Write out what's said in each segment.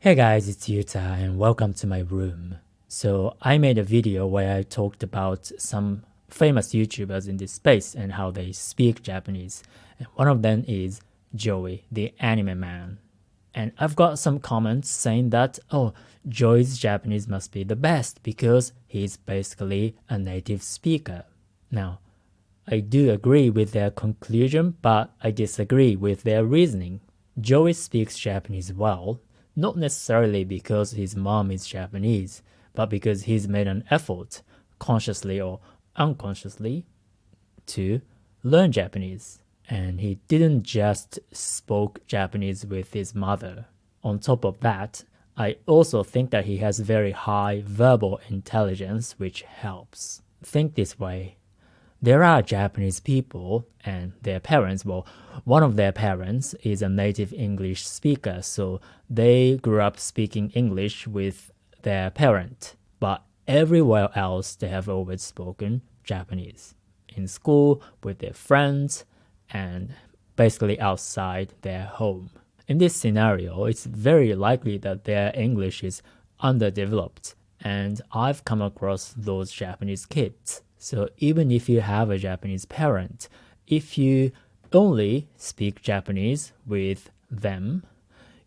Hey guys, it's Yuta and welcome to my room. So I made a video where I talked about some famous YouTubers in this space and how they speak Japanese. And one of them is Joey, the anime man. And I've got some comments saying that, oh, Joey's Japanese must be the best because he's basically a native speaker. Now, I do agree with their conclusion, but I disagree with their reasoning. Joey speaks Japanese well, not necessarily because his mom is Japanese, but because he's made an effort, consciously or unconsciously, to learn Japanese. And he didn't just spoke Japanese with his mother. On top of that, I also think that he has very high verbal intelligence, which helps. Think this way. There are Japanese people and their parents, well, one of their parents is a native English speaker, so they grew up speaking English with their parent. But everywhere else, they have always spoken Japanese. In school, with their friends, and basically outside their home. In this scenario, it's very likely that their English is underdeveloped, and I've come across those Japanese kids. So even if you have a Japanese parent, if you only speak Japanese with them,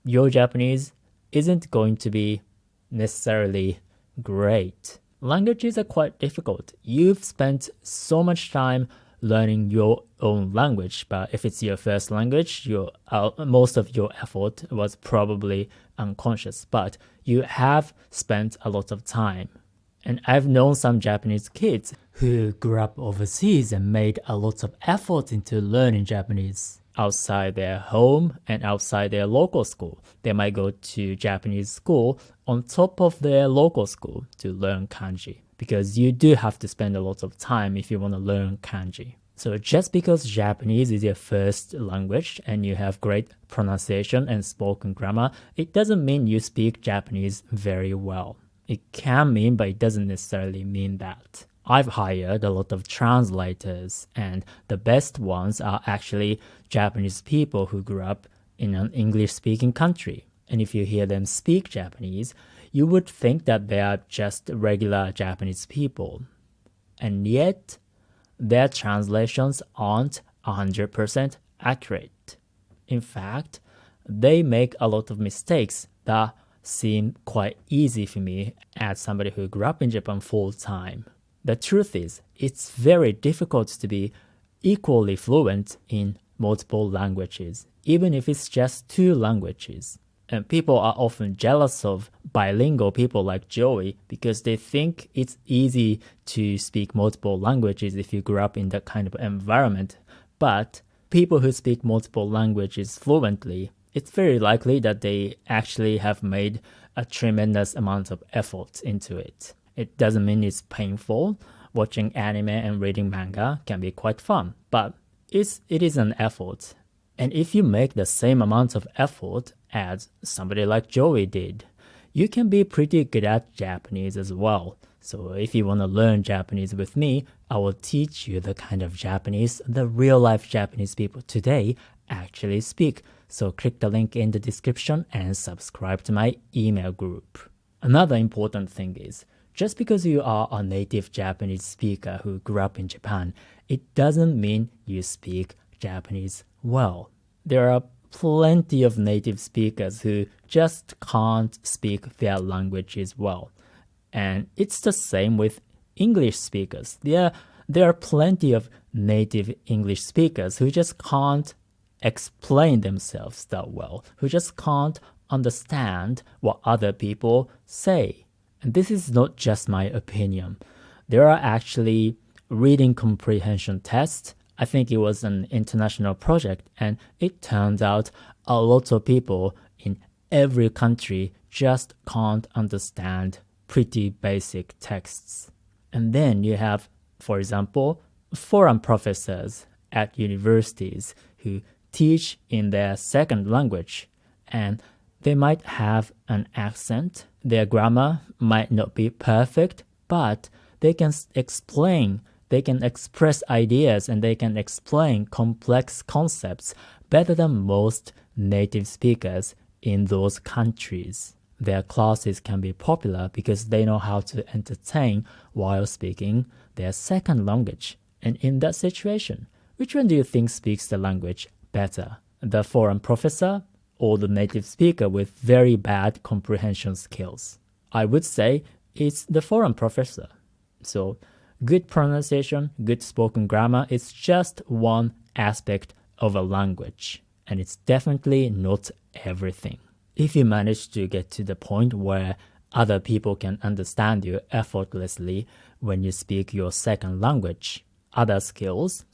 your Japanese isn't going to be necessarily great. Languages are quite difficult. You've spent so much time learning your own language, but if it's your first language, most of your effort was probably unconscious, but you have spent a lot of time. And I've known some Japanese kids who grew up overseas and made a lot of effort into learning Japanese outside their home and outside their local school. They might go to Japanese school on top of their local school to learn kanji, because you do have to spend a lot of time if you want to learn kanji. So just because Japanese is your first language and you have great pronunciation and spoken grammar, it doesn't mean you speak Japanese very well. It can mean, but it doesn't necessarily mean that. I've hired a lot of translators, and the best ones are actually Japanese people who grew up in an English-speaking country. And if you hear them speak Japanese, you would think that they are just regular Japanese people. And yet, their translations aren't 100% accurate. In fact, they make a lot of mistakes that seem quite easy for me as somebody who grew up in Japan full time. The truth is, it's very difficult to be equally fluent in multiple languages, even if it's just two languages. And people are often jealous of bilingual people like Joey because they think it's easy to speak multiple languages if you grew up in that kind of environment. But people who speak multiple languages fluently, it's very likely that they actually have made a tremendous amount of effort into it. It doesn't mean it's painful. Watching anime and reading manga can be quite fun, but it is an effort. And if you make the same amount of effort as somebody like Joey did, you can be pretty good at Japanese as well. So if you want to learn Japanese with me, I will teach you the kind of Japanese the real-life Japanese people today actually speak. So click the link in the description and subscribe to my email group. Another important thing is, just because you are a native Japanese speaker who grew up in Japan, it doesn't mean you speak Japanese well. There are plenty of native speakers who just can't speak their languages well. And it's the same with English speakers. There are plenty of native English speakers who just can't explain themselves that well, who just can't understand what other people say. And this is not just my opinion. There are actually reading comprehension tests. I think it was an international project, and it turns out a lot of people in every country just can't understand pretty basic texts. And then you have, for example, foreign professors at universities who teach in their second language, and they might have an accent. Their grammar might not be perfect, but they can explain, they can express ideas, and they can explain complex concepts better than most native speakers in those countries. Their classes can be popular because they know how to entertain while speaking their second language. And in that situation, which one do you think speaks the language better? The foreign professor or the native speaker with very bad comprehension skills? I would say it's the foreign professor. So good pronunciation, good spoken grammar is just one aspect of a language, and it's definitely not everything. If you manage to get to the point where other people can understand you effortlessly when you speak your second language, other skills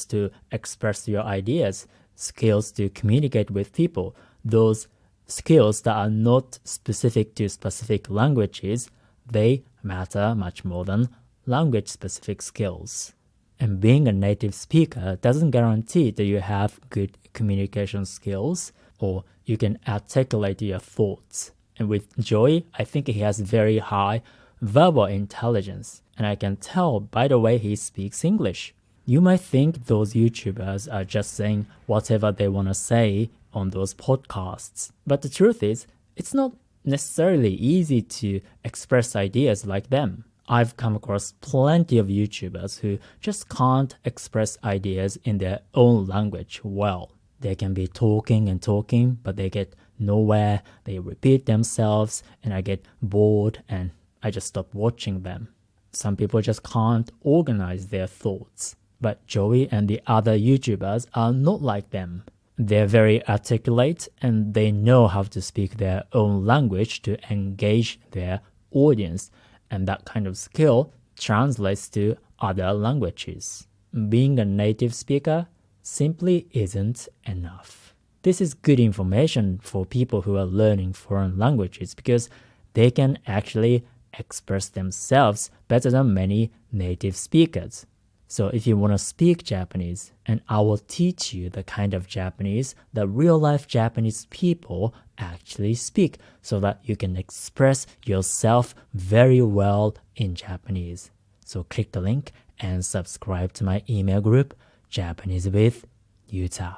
to express your ideas, skills to communicate with people, those skills that are not specific to specific languages, they matter much more than language-specific skills. And being a native speaker doesn't guarantee that you have good communication skills or you can articulate your thoughts. And with Joey, I think he has very high verbal intelligence, and I can tell by the way he speaks English. You might think those YouTubers are just saying whatever they want to say on those podcasts, but the truth is, it's not necessarily easy to express ideas like them. I've come across plenty of YouTubers who just can't express ideas in their own language well. They can be talking and talking, but they get nowhere, they repeat themselves, and I get bored and I just stop watching them. Some people just can't organize their thoughts. But Joey and the other YouTubers are not like them. They're very articulate and they know how to speak their own language to engage their audience. And that kind of skill translates to other languages. Being a native speaker simply isn't enough. This is good information for people who are learning foreign languages because they can actually express themselves better than many native speakers. So if you want to speak Japanese, and I will teach you the kind of Japanese that real-life Japanese people actually speak so that you can express yourself very well in Japanese. So click the link and subscribe to my email group, Japanese with Yuta.